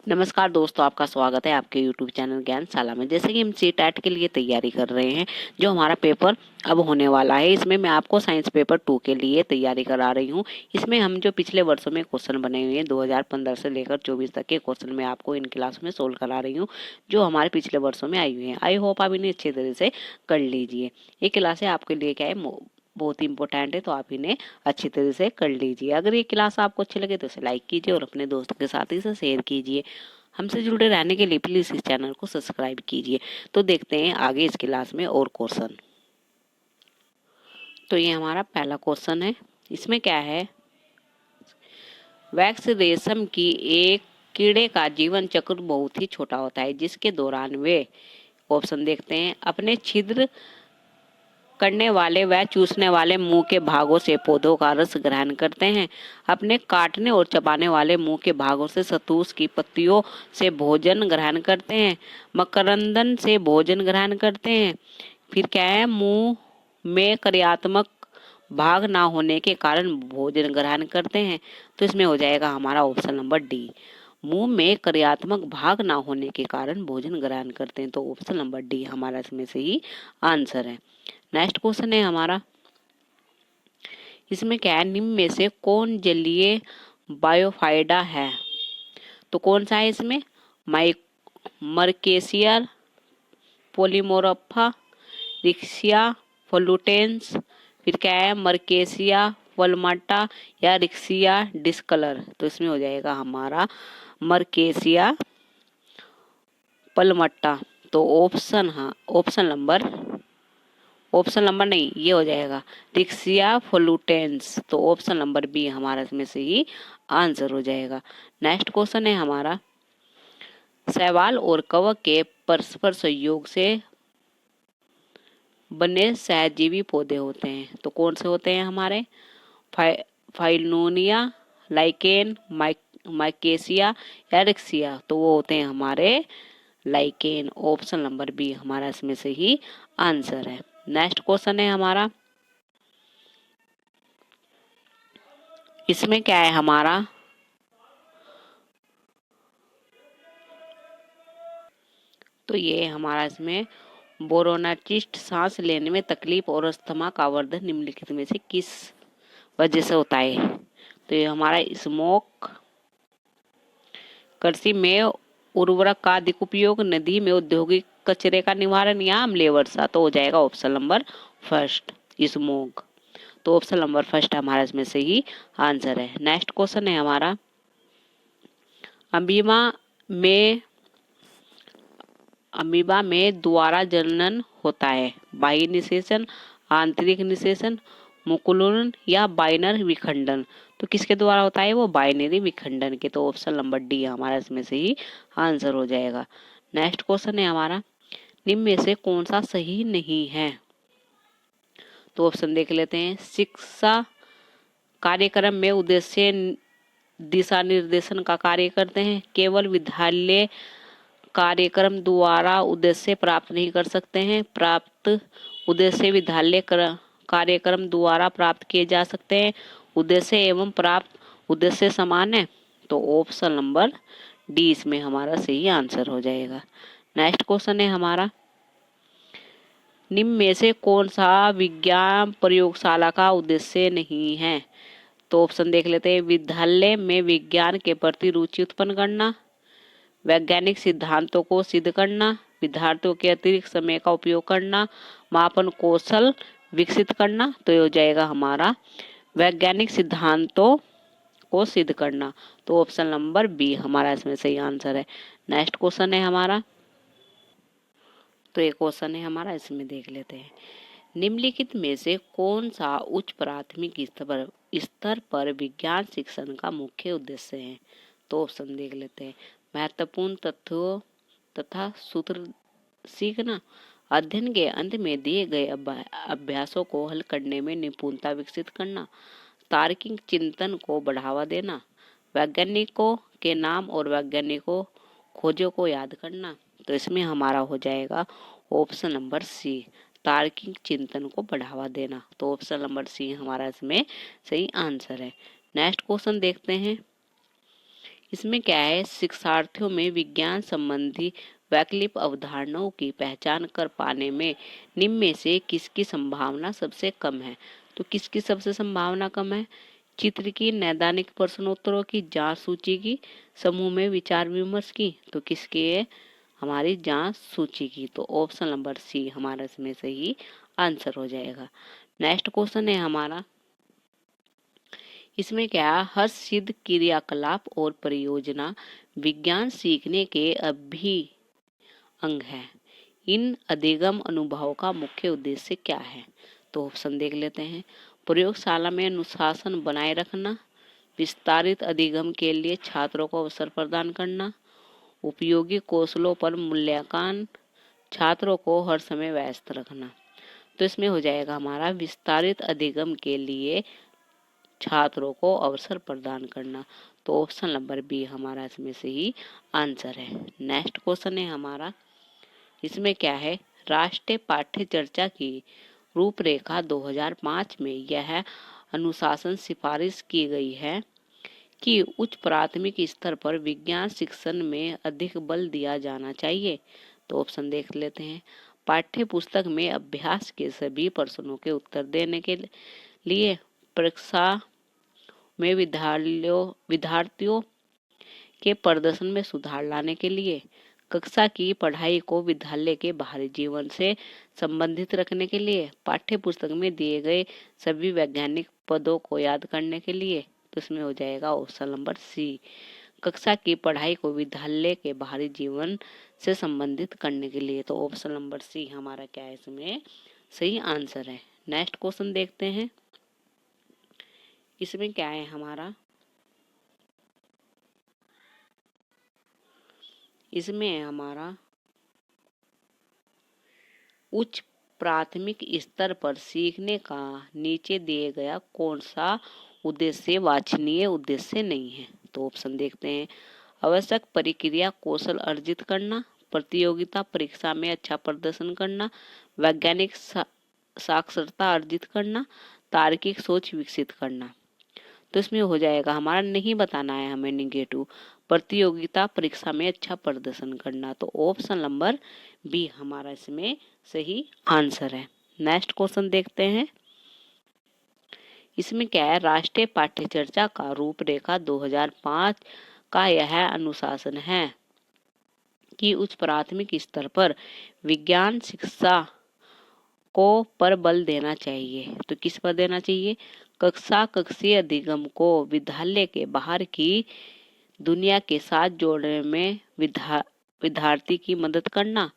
नमस्कार दोस्तों, आपका स्वागत है आपके YouTube चैनल ज्ञानशाला में। जैसे कि हम CTET के लिए तैयारी कर रहे हैं, जो हमारा पेपर अब होने वाला है, इसमें मैं आपको साइंस पेपर 2 के लिए तैयारी करा रही हूँ। इसमें हम जो पिछले वर्षों में क्वेश्चन बने हुए हैं 2015 से लेकर 24 तक के क्वेश्चन मैं आपको इन क्लास में सोल्व करा रही हूँ, जो हमारे पिछले वर्षों में आई हुई हैं। आई होप आप इन्हें अच्छी तरह से कर लीजिए। ये क्लास है आपके लिए क्या है, बहुत ही इंपॉर्टेंट है, तो आप इन्हें अच्छी तरह से कर लीजिए। अगर ये क्लास आपको अच्छी लगे तो इसे लाइक कीजिए और अपने दोस्तों के साथ इसे शेयर कीजिए। हमसे जुड़े रहने के लिए प्लीज इस चैनल को सब्सक्राइब कीजिए। तो देखते हैं आगे इस क्लास में और क्वेश्चन। तो ये हमारा पहला क्वेश्चन है। इसमें क्या है, वैक्स रेशम की एक कीड़े का जीवन चक्र बहुत ही छोटा होता है, जिसके दौरान वे, ऑप्शन देखते हैं, अपने छिद्र करने वाले व चूसने वाले मुंह के भागों से पौधों का रस ग्रहण करते हैं, अपने काटने और चबाने वाले मुंह के भागों से शतूस की पत्तियों से भोजन ग्रहण करते हैं, मकरंदन से भोजन ग्रहण करते हैं, फिर क्या है, मुंह में क्रियात्मक भाग ना होने के कारण भोजन ग्रहण करते हैं। तो इसमें हो जाएगा हमारा ऑप्शन नंबर डी। मुंह में क्रियात्मक भाग ना होने के कारण भोजन ग्रहण करते हैं, तो ऑप्शन नंबर डी हमारा इसमें से ही आंसर है। नेक्स्ट क्वेश्चन है हमारा। इसमें क्या है, निम्न में से कौन जलीय बायोफाइडा है? तो कौन सा है इसमें, मर्केसियर, पोलीमोरफा, रिक्सिया फ्लूटेंस, फिर क्या है, मर्केसिया पल्माटा या रिक्सिया डिस्कलर। तो इसमें हो जाएगा हमारा मर्केसिया पल्मट्टा। तो ऑप्शन नंबर नहीं, ये हो जाएगा रिक्सिया फ्लूटेंस। तो ऑप्शन नंबर बी हमारा इसमें से ही आंसर हो जाएगा। नेक्स्ट क्वेश्चन है हमारा, शैवाल और कवक के परस्पर सहयोग से बने सहजीवी पौधे होते हैं। तो कौन से होते हैं हमारे, फाइलोनिया, लाइकेन, माइकेसिया या रिक्सिया। तो वो होते हैं हमारे लाइकेन। ऑप्शन नंबर बी हमारा इसमें से ही आंसर है। नेक्स्ट क्वेश्चन है हमारा। इसमें क्या है हमारा, तो ये हमारा इसमें बोरोनाचिस्ट सांस लेने में तकलीफ और अस्थमा का वर्धन निम्नलिखित में से किस वजह से होता है? तो ये हमारा स्मोक, कृषि में उर्वरक का अधिक उपयोग, नदी में औद्योगिक कचरे का निवारण या अम्लीय वर्षा। तो हो जाएगा ऑप्शन नंबर फर्स्ट, स्मोक। तो ऑप्शन नंबर फर्स्ट हमारा इसमें से ही आंसर है। नेक्स्ट क्वेश्चन है हमारा, अमीबा में द्वारा जनन होता है, बाह्य निषेचन, आंतरिक निषेचन, मुकुलन या बाइनर विखंडन। तो किसके द्वारा होता है वो, बाइनरी विखंडन के। तो ऑप्शन नंबर डी हमारा इसमें से ही आंसर हो जाएगा। नेक्स्ट क्वेश्चन है हमारा, निम्न में से कौन सा सही नहीं है? तो ऑप्शन देख लेते हैं। शिक्षा कार्यक्रम में उद्देश्य दिशा निर्देशन का कार्य करते हैं, केवल विद्यालय कार्यक्रम द्वारा उद्देश्य प्राप्त नहीं कर सकते हैं, प्राप्त उद्देश्य विद्यालय कार्यक्रम द्वारा प्राप्त किए जा सकते हैं, उद्देश्य एवं प्राप्त उद्देश्य समान है। तो ऑप्शन नंबर डी इसमें हमारा सही आंसर हो जाएगा। नेक्स्ट क्वेश्चन है हमारा, निम्न में से कौन सा विज्ञान प्रयोगशाला का उद्देश्य नहीं है? तो ऑप्शन देख लेते हैं। विद्यालय में विज्ञान के प्रति रुचि उत्पन्न करना, वैज्ञानिक सिद्धांतों को सिद्ध करना, विद्यार्थियों के अतिरिक्त समय का उपयोग करना, मापन कौशल विकसित करना। तो ये हो जाएगा हमारा वैज्ञानिक सिद्धांतों को सिद्ध करना। तो ऑप्शन नंबर बी हमारा इसमें सही आंसर है। नेक्स्ट क्वेश्चन है हमारा, तो ये क्वेश्चन है हमारा, इसमें देख लेते हैं। निम्नलिखित में से कौन सा उच्च प्राथमिक स्तर पर विज्ञान शिक्षण का मुख्य उद्देश्य है? तो ऑप्शन देख लेते हैं। महत्वपूर्ण तथ्यों तथा सूत्र सीखना, अध्ययन के अंत में दिए गए अभ्यासों को हल करने में निपुणता विकसित करना, तार्किक चिंतन को बढ़ावा देना, वैज्ञानिकों के नाम और वैज्ञानिकों खोजों को याद करना। तो इसमें हमारा हो जाएगा ऑप्शन नंबर सी, तार्किक चिंतन को बढ़ावा देना। तो ऑप्शन नंबर सी हमारा इसमें सही आंसर है। नेक्स्ट क्वेश्चन देखते हैं। इसमें क्या है, शिक्षार्थियों में विज्ञान संबंधी वैकल्पिक अवधारणाओं की पहचान कर पाने में निम्न में से किसकी संभावना सबसे कम है। तो किसकी सबसे संभावना कम है? चित्र की, नैदानिक प्रश्नोत्तरों की, जांच सूची की, समूह में विचार विमर्श की। तो किसकी है? हमारी जांच सूची की। तो ऑप्शन नंबर सी हमारा इसमें सही आंसर हो जाएगा। नेक्स्ट क्वेश्चन है हमारा, इसमें क्या, हर सिद्ध क्रियाकलाप और परियोजना विज्ञान सीखने के अभी अंग है। इन अधिगम अनुभवों का मुख्य उद्देश्य क्या है? तो ऑप्शन देख लेते हैं। प्रयोगशाला में अनुशासन बनाए रखना, विस्तारित अधिगम के लिए छात्रों को अवसर प्रदान करना, उपयोगी कौशलों पर मूल्यांकन, छात्रों को हर समय व्यस्त रखना। तो इसमें हो जाएगा हमारा विस्तारित अधिगम के लिए छात्रों को अवसर प्रदान करना। तो ऑप्शन नंबर बी हमारा इसमें से ही आंसर है। नेक्स्ट क्वेश्चन है हमारा, इसमें क्या है, राष्ट्रीय पाठ्य चर्चा की रूपरेखा 2005 में यह अनुशासन सिफारिश की गई है कि उच्च प्राथमिक स्तर पर विज्ञान शिक्षण में अधिक बल दिया जाना चाहिए। तो ऑप्शन देख लेते हैं। पाठ्य पुस्तक में अभ्यास के सभी प्रश्नों के उत्तर देने के लिए, परीक्षा में विद्यार्थियों के प्रदर्शन में सुधार लाने के लिए, कक्षा की पढ़ाई को विद्यालय के बाहरी जीवन से संबंधित रखने के लिए, पाठ्य पुस्तक में दिए गए सभी वैज्ञानिक पदों को याद करने के लिए। तो इसमें हो जाएगा ऑप्शन नंबर सी, कक्षा की पढ़ाई को विद्यालय के बाहरी जीवन से संबंधित करने के लिए। तो ऑप्शन नंबर सी हमारा क्या है, इसमें सही आंसर है। नेक्स्ट क्वेश्चन देखते हैं, इसमें क्या है हमारा, इसमें हमारा उच्च प्राथमिक स्तर पर सीखने का नीचे दिए गया कौन सा उद्देश्य वांछनीय उद्देश्य नहीं है। तो ऑप्शन देखते हैं। आवश्यक प्रक्रिया कौशल अर्जित करना, प्रतियोगिता परीक्षा में अच्छा प्रदर्शन करना, वैज्ञानिक साक्षरता अर्जित करना, तार्किक सोच विकसित करना। तो इसमें हो जाएगा हमारा, नहीं बताना है हमें निगेटिव, प्रतियोगिता परीक्षा में अच्छा प्रदर्शन करना। तो ऑप्शन नंबर बी हमारा इसमें सही आंसर है। नेक्स्ट क्वेश्चन देखते हैं, इसमें क्या है, राष्ट्रीय पाठ्य चर्चा का रूपरेखा 2005 का यह अनुशासन है कि उच्च प्राथमिक स्तर पर विज्ञान शिक्षा को पर बल देना चाहिए। तो किस पर देना चाहिए? कक्षीय अधिगम को विद्यालय के बाहर की दुनिया के साथ जोड़ने में विद्यार्थी की मदद करना,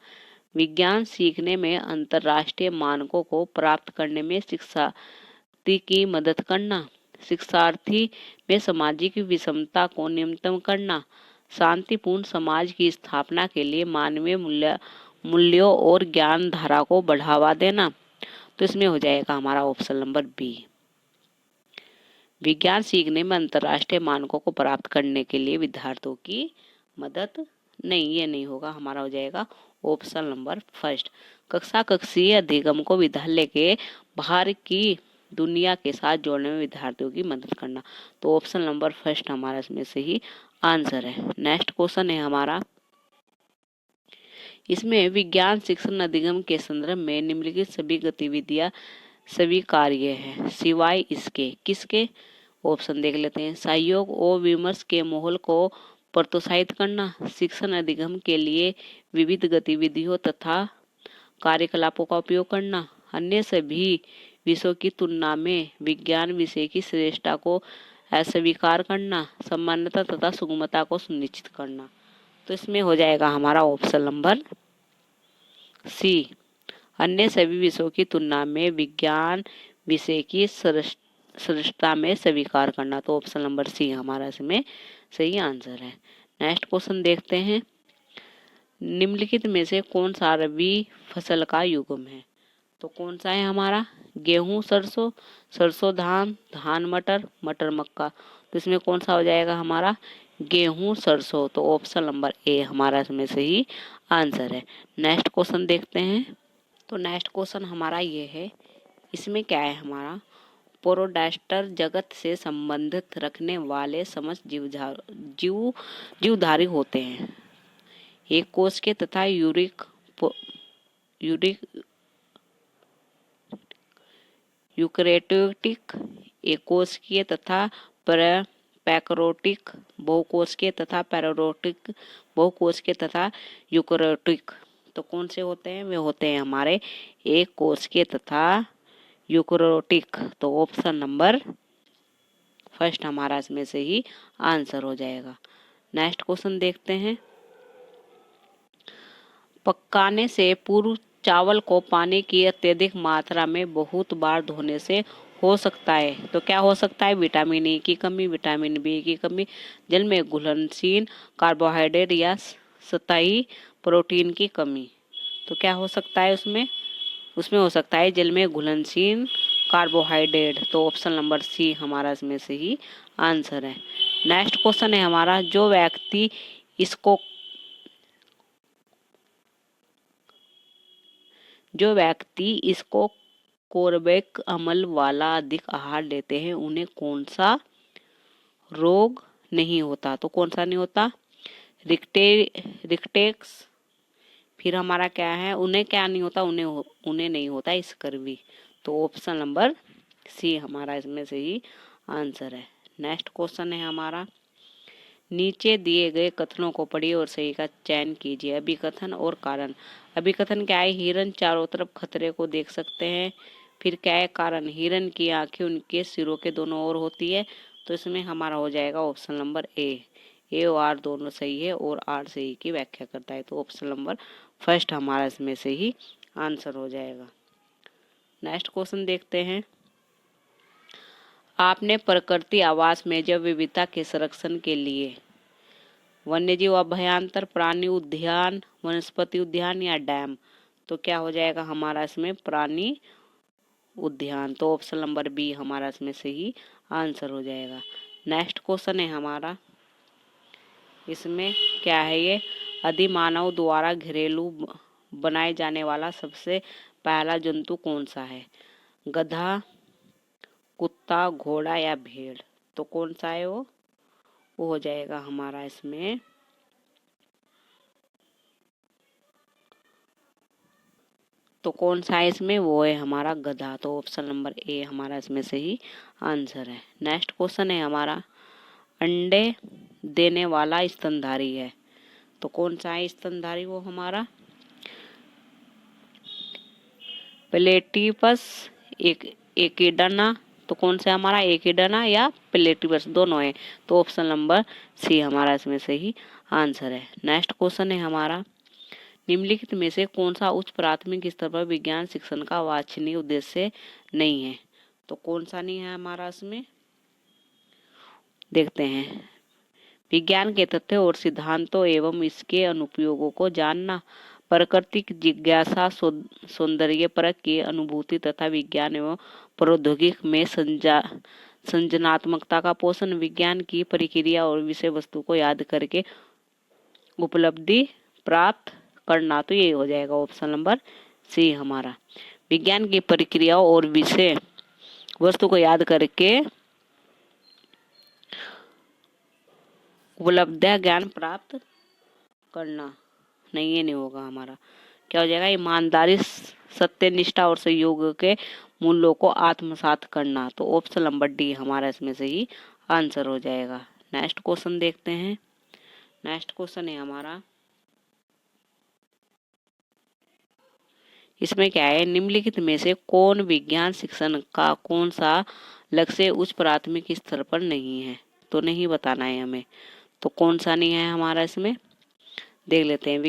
विज्ञान सीखने में अंतर्राष्ट्रीय मानकों को प्राप्त करने में शिक्षार्थी की मदद करना, शिक्षार्थी में सामाजिक विषमता को न्यूनतम करना, शांतिपूर्ण समाज की स्थापना के लिए मानवीय मूल्यों और ज्ञान धारा को बढ़ावा देना। तो इसमें हो जाएगा हमारा ऑप्शन नंबर बी, विज्ञान सीखने में अंतर्राष्ट्रीय मानकों को प्राप्त करने के लिए विद्यार्थियों की मदद नहीं, ये नहीं होगा, हमारा हो जाएगा ऑप्शन नंबर फर्स्ट, कक्षीय अधिगम को विद्यालय के बाहर की दुनिया के साथ जोड़ने में विद्यार्थियों की मदद करना। तो ऑप्शन नंबर फर्स्ट हमारा इसमें सही आंसर है। नेक्स्ट क्वेश्चन है हमारा, इसमें विज्ञान शिक्षण अधिगम के संदर्भ में निम्नलिखित सभी गतिविधियां स्वीकार्य है सिवाय इसके, किसके? ऑप्शन देख लेते हैं। सहयोग और विमर्श के माहौल को प्रोत्साहित करना, शिक्षण अधिगम के लिए विविध गतिविधियों तथा कार्यकलापों का उपयोग करना, अन्य सभी विषयों की तुलना में विज्ञान विषय की श्रेष्ठता को अस्वीकार करना, समानता तथा सुगमता को सुनिश्चित करना। तो इसमें हो जाएगा हमारा ऑप्शन नंबर सी, अन्य सभी विषयों की तुलना में विज्ञान विषय की श्रेष्ठता में स्वीकार करना। तो ऑप्शन नंबर सी हमारा इसमें सही आंसर है। नेक्स्ट क्वेश्चन देखते हैं, निम्नलिखित में से कौन सा रबी फसल का युग्म है? तो कौन सा है हमारा? गेहूं सरसों, सरसों धान, धान मटर, मटर मक्का। तो इसमें कौन सा हो जाएगा हमारा? गेहूं सरसों। तो ऑप्शन नंबर ए हमारा इसमें सही आंसर है। नेक्स्ट क्वेश्चन देखते हैं, तो नेक्स्ट क्वेश्चन हमारा ये है, इसमें क्या है हमारा, पोरोडास्टर जगत से संबंधित रखने वाले समस्त जीवधारी होते हैं। एक कोशिकीय तथा यूकैरियोटिक, एक कोशिकीय तथा पैकैरियोटिक, बहुकोशिकीय तथा पैरोटिक, बहुकोशिकीय तथा यूकैरियोटिक। तो कौन से होते हैं? वे होते हैं हमारे एक कोशिकीय तथा यूकैरियोटिक। तो ऑप्शन नंबर फर्स्ट हमारा इसमें से ही आंसर हो जाएगा। नेक्स्ट क्वेश्चन देखते हैं। पकाने से पूर्व चावल को पानी की अत्यधिक मात्रा में बहुत बार धोने से हो सकता है। तो क्या हो सकता है? विटामिन ए की कमी, विटामिन बी की कमी, जल में घुलनशील कार्बोहाइड्रेट या सतही प्रोटीन की कमी। तो क्या हो सकता है उसमें हो सकता है जल में घुलनशील कार्बोहाइड्रेट। तो ऑप्शन नंबर सी हमारा इसमें से ही आंसर है। नेक्स्ट क्वेश्चन है हमारा, जो व्यक्ति इसको कोरबैक अम्ल वाला अधिक आहार लेते हैं उन्हें कौन सा रोग नहीं होता? तो कौन सा नहीं होता? रिक्टेक्स। फिर हमारा क्या है? उन्हें क्या नहीं होता? उन्हें नहीं होता स्कर्वी। तो ऑप्शन नंबर सी हमारा इसमें से ही आंसर है। नेक्स्ट क्वेश्चन है हमारा, नीचे दिए गए कथनों को पढ़िए और सही का चयन कीजिए। अभिकथन और कारण। अभिकथन क्या है? हिरन चारों तरफ खतरे को देख सकते हैं। फिर क्या है? कारण, हिरन की आंखें उनके सिरों के दोनों ओर होती है। तो इसमें हमारा हो जाएगा ऑप्शन नंबर ए और आर दोनों सही है और आर सही की व्याख्या करता है। तो ऑप्शन नंबर फर्स्ट हमारा इसमें से ही आंसर हो जाएगा। नेक्स्ट क्वेश्चन देखते हैं। आपने प्रकृति आवास में जैव विविधता के संरक्षण के लिए वन्यजीव अभयांतर, प्राणी उद्यान, वनस्पति उद्यान या डैम। तो क्या हो जाएगा हमारा इसमें? प्राणी उद्यान। तो ऑप्शन नंबर बी हमारा इसमें से ही आंसर हो जाएगा। नेक्स्ट क्वेश्चन है हमारा, इसमें क्या है? ये अधिमानव द्वारा घरेलू बनाए जाने वाला सबसे पहला जंतु कौन सा है? गधा, कुत्ता, घोड़ा या भेड़। तो कौन सा है वो हो जाएगा हमारा इसमें कौन सा है इसमें? वो है हमारा गधा। तो ऑप्शन नंबर ए हमारा इसमें से ही आंसर है। नेक्स्ट क्वेश्चन है हमारा, अंडे देने वाला स्तनधारी है। तो कौन सा है स्तनधारी? वो हमारा प्लेटिपस एकिडाना। तो कौन सा हमारा? एकिडाना या प्लेटिपस, दोनों है। तो ऑप्शन नंबर सी हमारा इसमें से ही आंसर है। नेक्स्ट क्वेश्चन है हमारा, निम्नलिखित में से कौन सा उच्च प्राथमिक स्तर पर विज्ञान शिक्षण का वांछनीय उद्देश्य नहीं है? तो कौन सा नहीं है हमारा इसमें? देखते हैं। विज्ञान के तथ्यों और सिद्धांतों एवं इसके अनुप्रयोगों को जानना, प्रकृति की जिज्ञासा, सौंदर्य परख की अनुभूति तथा विज्ञान एवं प्रौद्योगिकी में सृजनात्मकता का पोषण, विज्ञान की प्रक्रिया और विषय वस्तु को याद करके उपलब्धि प्राप्त करना। तो ये हो जाएगा ऑप्शन नंबर सी हमारा, विज्ञान की प्रक्रियाओं और विषय वस्तु को याद करके उपलब्ध ज्ञान प्राप्त करना। नहीं, ये नहीं होगा हमारा। क्या हो जाएगा? ईमानदारी, सत्यनिष्ठा और सहयोग के मूल्यों को आत्मसात करना। तो ऑप्शन नंबर डी हमारा इसमें से ही आंसर हो जाएगा। नेक्स्ट क्वेश्चन देखते हैं। नेक्स्ट क्वेश्चन है हमारा, इसमें क्या है? निम्नलिखित में से कौन विज्ञान शिक्षण का कौन सा लक्ष्य उच्च प्राथमिक स्तर पर नहीं है? तो नहीं बताना है हमें। तो कौन सा नहीं है हमारा इसमें? देख लेते हैं।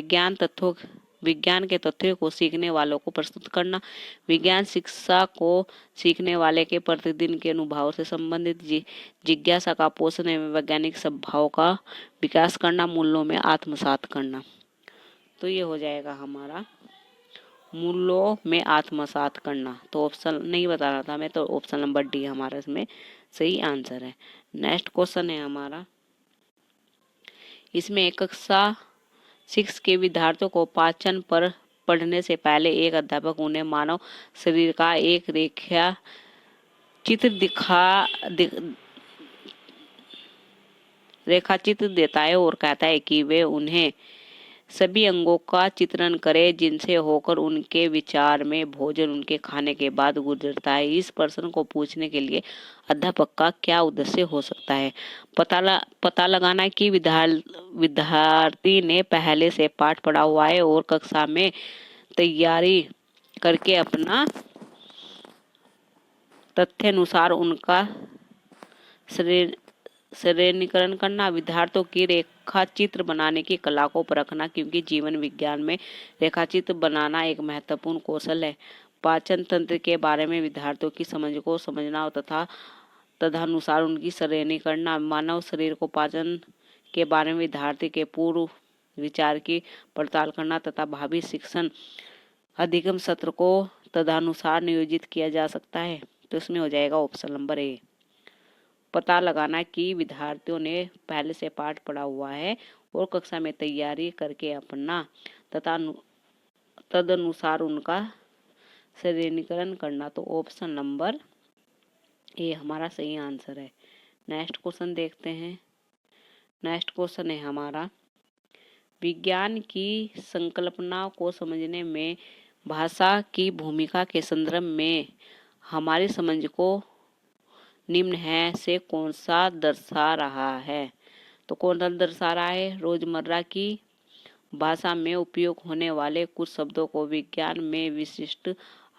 विज्ञान के तथ्यों को सीखने वालों को प्रस्तुत करना, विज्ञान शिक्षा को सीखने वाले के प्रतिदिन के अनुभव से संबंधित जिज्ञासा का पोषण एवं वैज्ञानिक स्वभाव का विकास करना, मूल्यों में आत्मसात करना। तो ये हो जाएगा हमारा मूल्यों में आत्मसात करना। तो ऑप्शन नहीं बताना था हमें, तो ऑप्शन नंबर डी हमारा इसमें सही आंसर है। नेक्स्ट क्वेश्चन है हमारा, इसमें कक्षा 6 के विद्यार्थियों को पाचन पर पढ़ने से पहले एक अध्यापक उन्हें मानव शरीर का एक रेखीय चित्र रेखाचित्र देता है और कहता है कि वे उन्हें सभी अंगों का चित्रण करें जिनसे होकर उनके विचार में भोजन उनके खाने के बाद गुजरता है। इस प्रश्न को पूछने के लिए अध्यापक का क्या उद्देश्य हो सकता है? पता लगाना कि विद्यार्थी ने पहले से पाठ पढ़ा हुआ है और कक्षा में तैयारी करके अपना तथ्यानुसार उनका श्रेणीकरण करना, विद्यार्थियों की रेखा चित्र बनाने की कला को परखना, क्योंकि जीवन विज्ञान में रेखा चित्र बनाना एक महत्वपूर्ण कौशल है। पाचन तंत्र के बारे में विद्यार्थियों की समझ को समझना तथा तदनुसार उनकी श्रेणी करना, मानव शरीर को पाचन के बारे में विद्यार्थी के पूर्व विचार की पड़ताल करना तथा भावी शिक्षण अधिगम सत्र को तदनुसार नियोजित किया जा सकता है। तो इसमें हो जाएगा ऑप्शन नंबर ए। पता लगाना कि विद्यार्थियों ने पहले से पाठ पढ़ा हुआ है और कक्षा में तैयारी करके अपना तथा तदनुसार उनका श्रेणीकरण करना। तो ऑप्शन नंबर ए हमारा सही आंसर है। नेक्स्ट क्वेश्चन देखते हैं। नेक्स्ट क्वेश्चन है हमारा, विज्ञान की संकल्पना को समझने में भाषा की भूमिका के संदर्भ में हमारी समझ को निम्न है से कौन सा दर्शा रहा है? तो कौन सा दर्शा रहा है? रोजमर्रा की भाषा में उपयोग होने वाले कुछ शब्दों को विज्ञान में विशिष्ट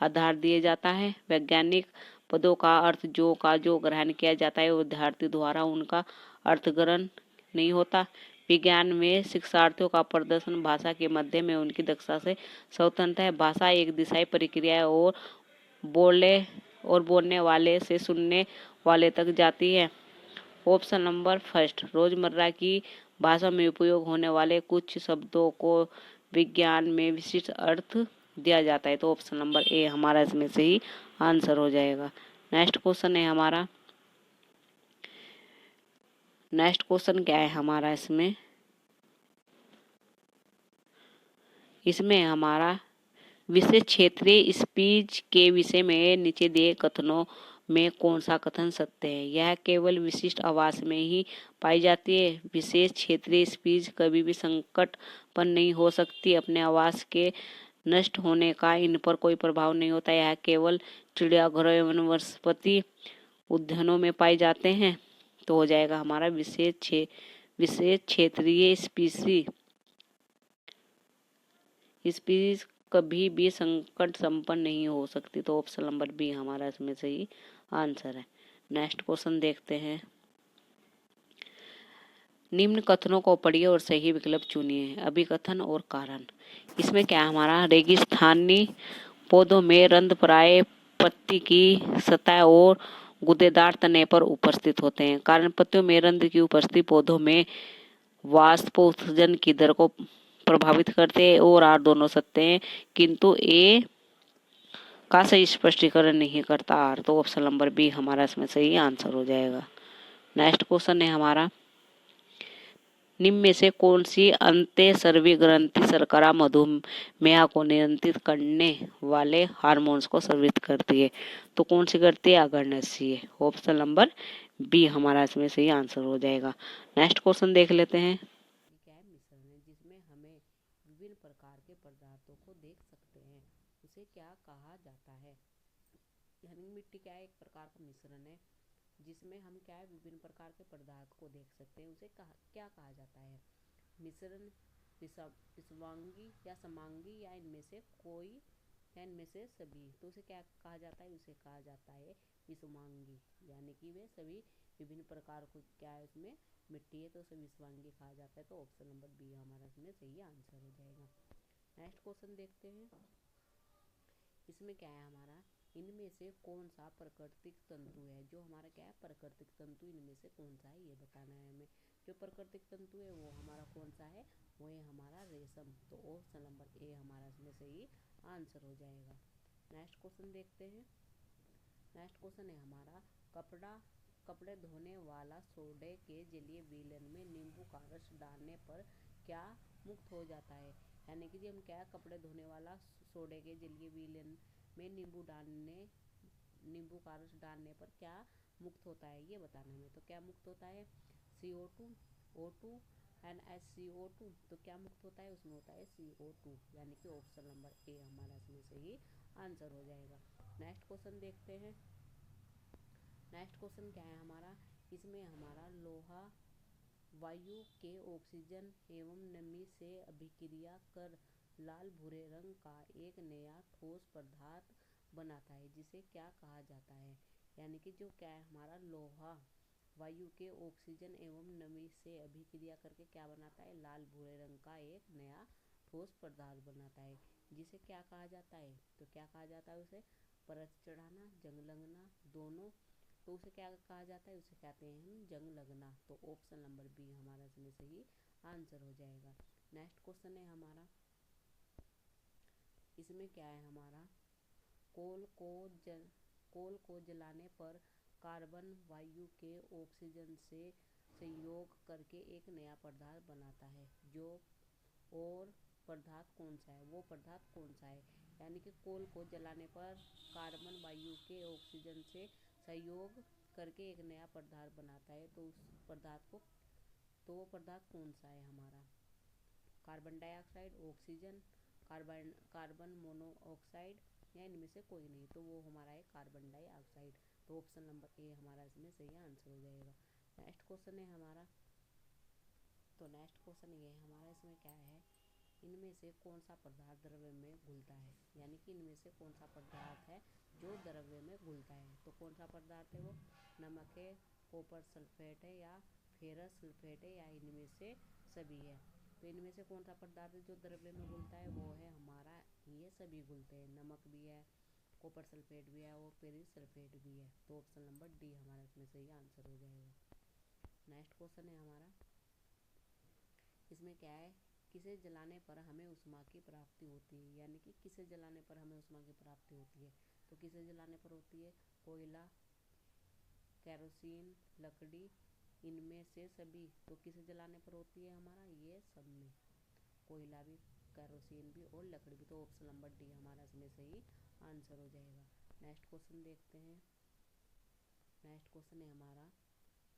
आधार दिया जाता है। वैज्ञानिक पदों का अर्थ जो ग्रहण किया जाता है विद्यार्थी द्वारा उनका अर्थ ग्रहण नहीं होता। विज्ञान में शिक्षार्थियों का प्रदर्शन भाषा के माध्यम में उनकी दक्षता से स्वतंत्र है। भाषा एक दिशाई प्रक्रिया है और बोलने वाले से सुनने वाले तक जाती है। ऑप्शन नंबर फर्स्ट, रोजमर्रा की भाषा में उपयोग होने वाले कुछ शब्दों को विज्ञान में विशिष्ट अर्थ दिया जाता है। तो ऑप्शन नंबर ए हमारा इसमें से ही आंसर हो जाएगा। नेक्स्ट क्वेश्चन है हमारा, नेक्स्ट क्वेश्चन क्या है हमारा इसमें हमारा विषय क्षेत्रीय स्पीच के विषय में नीचे दिए कथनों में कौन सा कथन सत्य है? यह केवल विशिष्ट आवास में ही पाई जाती है। विशेष क्षेत्रीय स्पीच कभी भी संकटपन नहीं हो सकती। अपने आवास के नष्ट होने का इन पर कोई प्रभाव नहीं होता। यह केवल चिड़ियाघरों एवं वनस्पति उद्यानों में पाए जाते हैं। तो हो जाएगा हमारा विशेष क्षेत्रीय स्पीच कभी भी संकट संपन्न नहीं हो सकती। तो ऑप्शन नंबर बी हमारा इसमें सही आंसर है। नेक्स्ट क्वेश्चन देखते हैं। निम्न कथनों को पढ़िए और सही विकल्प चुनिए। अभिकथन और कारण। इसमें क्या हमारा, रेगिस्तानी पौधों में रंध्रप्राय पत्ती की सतह और गूदेदार तने पर उपस्थित होते हैं। कारण पत्तियों में रंध्र की उपस्थिति पौधों में वाष्पोत्सर्जन की दर को प्रभावित करते हैं और आर दोनों सत्य हैं, किंतु ए का सही स्पष्टीकरण नहीं करता आर। तो ऑप्शन नंबर बी हमारा इसमें सही आंसर हो जाएगा। नेक्स्ट क्वेश्चन है हमारा, निम्न में से कौन सी अंतःस्रावी ग्रंथि शर्करा मधुमेह को नियंत्रित करने वाले हार्मोन्स को स्रावित करती है? तो कौन सी करती है? अग्रनेशी है। ऑप्शन नंबर बी हमारा इसमें सही आंसर हो जाएगा। नेक्स्ट क्वेश्चन देख लेते हैं। क्या है मिश्रण है जिसमें हमें विभिन्न प्रकार के पदार्थों को देख सकते हैं, उसे क्या कहा जाता है? यानी मिट्टी क्या है? एक प्रकार का मिश्रण है जिसमें हम क्या है विभिन्न प्रकार के पदार्थ को देख सकते हैं, उसे क्या कहा जाता है? मिश्रण, विषवांगी या समांगी या इनमें से कोई या इनमें से सभी। तो उसे क्या कहा जाता है? उसे कहा जाता है विषवांगी, यानी कि वे सभी विभिन्न प्रकार को क्या है उसमें मिट्टी है तो उसे विषवांगी कहा जाता है। तो ऑप्शन नंबर बी हमारा इसमें सही आंसर हो जाएगा। नेक्स्ट क्वेश्चन देखते हैं। इसमें क्या है हमारा, इनमें से कौन सा प्राकृतिक तंतु है? जो हमारा क्या है प्राकृतिक तंतु, इनमें से कौन सा है ये बताना है हमें। जो प्राकृतिक तंतु है वो हमारा कौन सा है? वो है हमारा रेशम। तो ऑप्शन नंबर ए हमारा इसमें सही आंसर हो जाएगा। नेक्स्ट क्वेश्चन देखते हैं। नेक्स्ट क्वेश्चन है हमारा, कपड़े धोने वाला सोडे के जलीय विलयन में नींबू का रस डालने पर क्या मुक्त हो जाता है? यानी कि हम क्या है कपड़े धोने वाला सोडे के जलीय विलयन में नींबू डालने नींबू का रस डालने पर क्या मुक्त होता है ये बताना है। तो क्या मुक्त होता है, CO2, O2, NaCO2। तो क्या मुक्त होता है, उसमें होता है CO2, यानी कि ऑप्शन नंबर ए हमारा इसमें सही आंसर हो जाएगा। नेक्स्ट क्वेश्चन देखते हैं। नेक्स्ट क्वेश्चन क्या है हमारा, इसमें हमारा लोहा वायु के ऑक्सीजन एवं नमी से अभिक्रिया कर लाल भूरे रंग का एक नया ठोस पदार्थ बनाता है, जिसे क्या कहा जाता है। यानी कि जो क्या है हमारा लोहा वायु के ऑक्सीजन एवं नमी से अभिक्रिया करके क्या बनाता है, लाल भूरे रंग का एक नया ठोस पदार्थ बनाता है, जिसे क्या कहा जाता है। तो क्या कहा जाता है उसे, परत चढ़ाना, जंग लगना, दोनों। तो उसे क्या कहा जाता है, उसे कहते हैं हम जंग लगना। तो ऑप्शन नंबर बी हमारा इसमें सही आंसर हो जाएगा। नेक्स्ट क्वेश्चन है हमारा, इसमें क्या है हमारा, कोल को जल कोल को जलाने पर कार्बन वायु के ऑक्सीजन से संयोग करके एक नया पदार्थ बनाता है, जो और पदार्थ कौन सा है, वो पदार्थ कौन सा है। यानी कि कोल को जलाने पर कार्बन वायु के ऑक्सीजन से संयोग करके एक नया पदार्थ बनाता है, तो उस पदार्थ को, तो वो पदार्थ कौन सा है हमारा, carbon dioxide, oxygen, carbon monoxide, या इनमें से कोई नहीं। तो वो हमारा है कार्बन डाइऑक्साइड। तो ऑप्शन नंबर ए हमारा इसमें सही आंसर हो जाएगा। नेक्स्ट क्वेश्चन है हमारा, तो नेक्स्ट क्वेश्चन ये है हमारा, इसमें क्या है, इनमें से कौन सा पदार्थ द्रव्य में घुलता है। यानी कि इनमें से कौन सा पदार्थ है जो द्रव्य में घुलता है। तो कौन सा पदार्थ है वो, नमक है, कॉपर सल्फेट है, या फेरस सल्फेट है, या इनमें से सभी है। तो इनमें से कौन सा पदार्थ है जो द्रव्य में घुलता है, वो है हमारा, ये सभी घुलते हैं, नमक भी है, कॉपर सल्फेट भी है, और फेरस सल्फेट भी है। तो ऑप्शन नंबर डी हमारा इसमें सही आंसर हो जाएगा। नेक्स्ट क्वेश्चन है हमारा, इसमें क्या है, किसे जलाने पर हमें उष्मा की प्राप्ति होती है। यानी कि किसे जलाने पर हमें उष्मा की प्राप्ति होती है। तो किसे जलाने पर होती है, कोयला, केरोसिन, लकड़ी, इनमें से सभी। तो किसे जलाने पर होती है हमारा, ये सब में, कोयला भी, केरोसिन भी, और लकड़ी भी। तो ऑप्शन नंबर डी हमारा इसमें सही आंसर हो जाएगा। नेक्स्ट क्वेश्चन देखते हैं। नेक्स्ट क्वेश्चन है हमारा,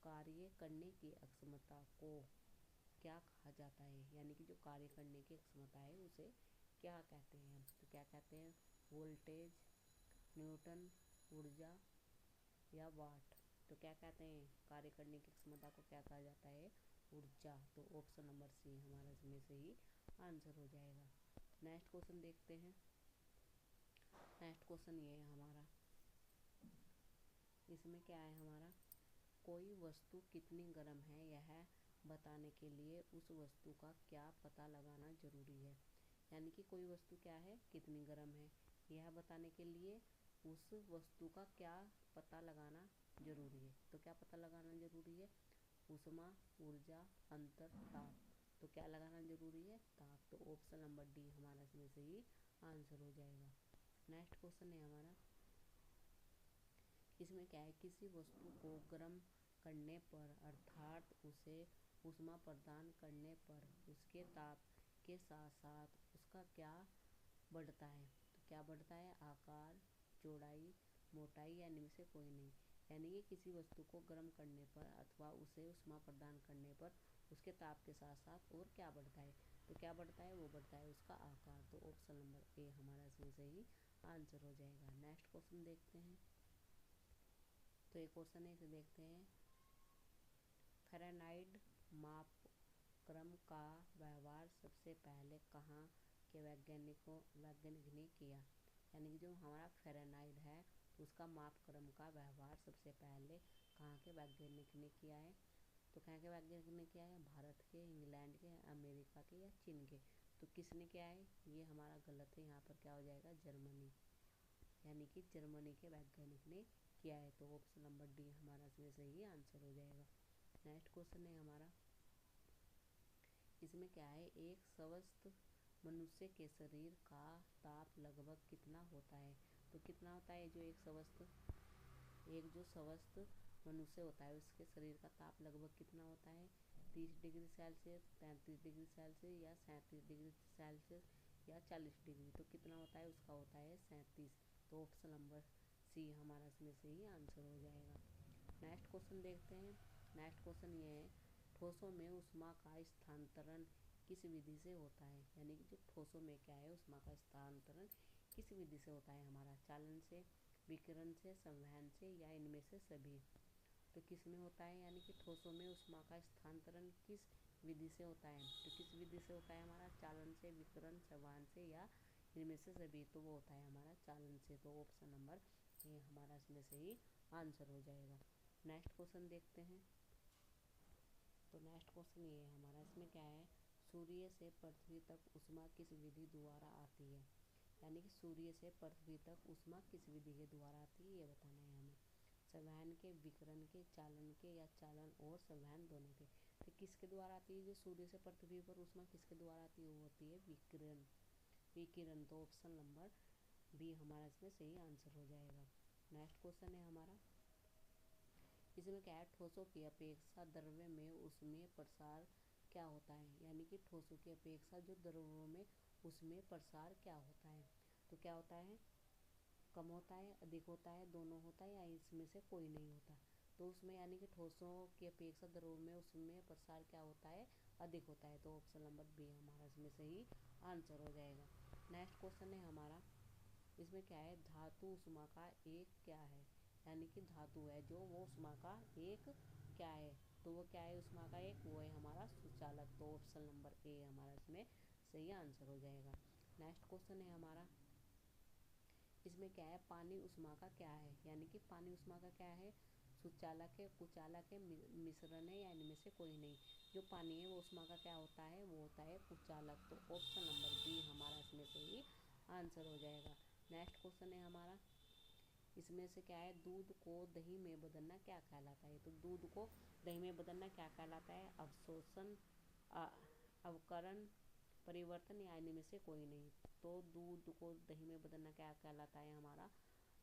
कार्य करने की अक्षमता को क्या कहा जाता है। यानी कि जो कार्य करने की क्षमता है उसे क्या कहते हैं। तो क्या कहते हैं, वोल्टेज, न्यूटन, ऊर्जा, या वाट। तो क्या कहते हैं, कार्य करने की क्षमता को क्या कहा जाता है, ऊर्जा। तो ऑप्शन नंबर सी हमारा इसमें से ही आंसर हो जाएगा। नेक्स्ट क्वेश्चन देखते हैं। नेक्स्ट क्वेश्चन ये है हमारा, इसमें क्या है हमारा, कोई वस्तु कितनी गर्म है यह बताने के लिए उस वस्तु का क्या पता लगाना जरूरी है। यानी कि कोई वस्तु क्या है, कितनी गर्म है, यह बताने के लिए उस वस्तु का क्या पता लगाना जरूरी है। तो क्या पता लगाना जरूरी है, ऊष्मा, ऊर्जा, अंतर, ताप। तो क्या लगाना जरूरी है, ताप। तो ऑप्शन नंबर डी हमारा इसमें से ही आंसर हो जाएगा। नेक्स्ट क्वेश्चन है हमारा, इसमें क्या है, किसी वस्तु को गर्म करने पर अर्थात उसे ऊष्मा प्रदान करने पर उसके ताप के साथ साथ उसका क्या बढ़ता है। तो क्या बढ़ता है, आकार, चौड़ाई, मोटाई, या इनमें से कोई नहीं। यानी कि किसी वस्तु को गर्म करने पर अथवा उसे ऊष्मा प्रदान करने पर उसके ताप के साथ साथ और क्या बढ़ता है। तो क्या बढ़ता है, वो बढ़ता है उसका आकार। तो ऑप्शन नंबर ए हमारा इसमें से ही आंसर हो जाएगा। नेक्स्ट क्वेश्चन देखते हैं। तो एक क्वेश्चन है, इसे देखते हैं। फ़ारेनहाइट मापक्रम का व्यवहार सबसे पहले कहाँ के वैज्ञानिक ने किया। यानी कि जो हमारा फ़ारेनहाइट है उसका मापक्रम का व्यवहार सबसे पहले कहाँ के वैज्ञानिक ने किया है। तो कहाँ के वैज्ञानिक ने किया है, भारत के, इंग्लैंड के, अमेरिका के, या चीन के। तो किसने किया है, ये हमारा गलत है, यहाँ पर क्या हो जाएगा, जर्मनी। यानी कि जर्मनी के वैज्ञानिक ने किया है। तो ऑप्शन नंबर डी हमारा इसमें सही आंसर हो जाएगा। नेक्स्ट क्वेश्चन है हमारा, इसमें क्या है, एक स्वस्थ मनुष्य के शरीर का ताप लगभग कितना होता है। तो कितना होता है, जो स्वस्थ मनुष्य होता है उसके शरीर का ताप लगभग कितना होता है, 30 डिग्री सेल्सियस, 33 डिग्री सेल्सियस, या 37 डिग्री सेल्सियस, या 40 डिग्री। तो कितना होता है, उसका होता है 37। तो ऑप्शन नंबर सी हमारा इसमें से ही आंसर हो जाएगा। नेक्स्ट क्वेश्चन देखते हैं। नेक्स्ट क्वेश्चन ये है, ठोसों में ऊष्मा का स्थानांतरण किस विधि से होता है? यानी कि जो ठोसों में क्या है, ऊष्मा का स्थानांतरण किस विधि से होता है हमारा? चालन से, विकिरण से, संवहन से या इनमें से सभी? तो किस में होता है? यानी कि ठोसों में ऊष्मा का स्थानांतरण किस विधि से होता है? तो किस विधि से होता है हमारा? चालन से, विकिरण, संवहन से या इनमें से सभी? तो वो होता है हमारा चालन से। तो ऑप्शन नंबर ए हमारा इसमें से ही आंसर हो जाएगा। नेक्स्ट क्वेश्चन देखते हैं। तो नेक्स्ट क्वेश्चन ये है हमारा, इसमें क्या है, सूर्य से पृथ्वी तक ऊष्मा किस विधि द्वारा आती है? यानी कि सूर्य से पृथ्वी तक ऊष्मा किस विधि के द्वारा आती है, ये बताना है हमें। संवहन के, विकिरण के, चालन के या चालन और संवहन दोनों के? तो किसके द्वारा आती है? जो सूर्य से पृथ्वी पर ऊष्मा किसके द्वारा आती है? वो होती है विकिरण। विकिरण। तो ऑप्शन नंबर बी हमारा इसमें सही आंसर हो जाएगा। नेक्स्ट क्वेश्चन है हमारा, इसमें क्या है, ठोसों की अपेक्षा द्रव्य में ऊष्मीय प्रसार क्या होता है? यानी कि ठोसों की अपेक्षा जो द्रव्यों में ऊष्मीय प्रसार क्या होता है? तो क्या होता है, कम होता है, अधिक होता है, दोनों होता है या इसमें से कोई नहीं होता? तो उसमें यानी कि ठोसों की अपेक्षा द्रव्यों में ऊष्मीय प्रसार क्या होता है? अधिक होता है। तो ऑप्शन नंबर बी हमारा इसमें से ही आंसर हो जाएगा। नेक्स्ट क्वेश्चन है हमारा, इसमें क्या है, धातु ऊष्मा का एक क्या है? यानी कि धातु है जो, वो ऊष्मा का एक क्या है? तो वो क्या है ऊष्मा का एक? वो है हमारा सुचालक। तो ऑप्शन नंबर ए हमारा इसमें सही आंसर हो जाएगा। नेक्स्ट क्वेश्चन है हमारा, इसमें क्या है, पानी ऊष्मा का क्या है? यानी कि पानी ऊष्मा का क्या है? सुचालक है, कुचालक है, मिश्रण है या इनमें से कोई नहीं? जो पानी है वो ऊष्मा का क्या होता है? वो होता है कुचालक। तो ऑप्शन नंबर बी हमारा इसमें से ही आंसर हो जाएगा। नेक्स्ट क्वेश्चन है हमारा, इसमें से क्या है, दूध को दही में बदलना क्या कहलाता है? तो दूध को दही में बदलना क्या कहलाता है? अवशोषण, अवकरण, परिवर्तन या इनमें से कोई नहीं? तो दूध को दही में बदलना क्या कहलाता है हमारा?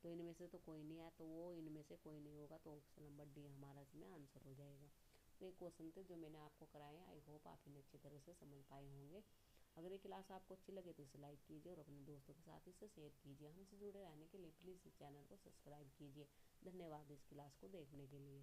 तो इनमें से तो कोई नहीं है, तो वो इनमें से कोई नहीं होगा। तो ऑप्शन नंबर डी हमारा इसमें आंसर हो जाएगा। तो ये क्वेश्चन थे जो मैंने आपको कराए हैं। आई होप आप इन्हें अच्छी तरह से समझ पाए होंगे। अगर ये क्लास आपको अच्छी लगे तो इसे लाइक कीजिए और अपने दोस्तों के साथ इसे शेयर कीजिए। हमसे जुड़े रहने के लिए प्लीज़ इस चैनल को सब्सक्राइब कीजिए। धन्यवाद इस क्लास को देखने के लिए।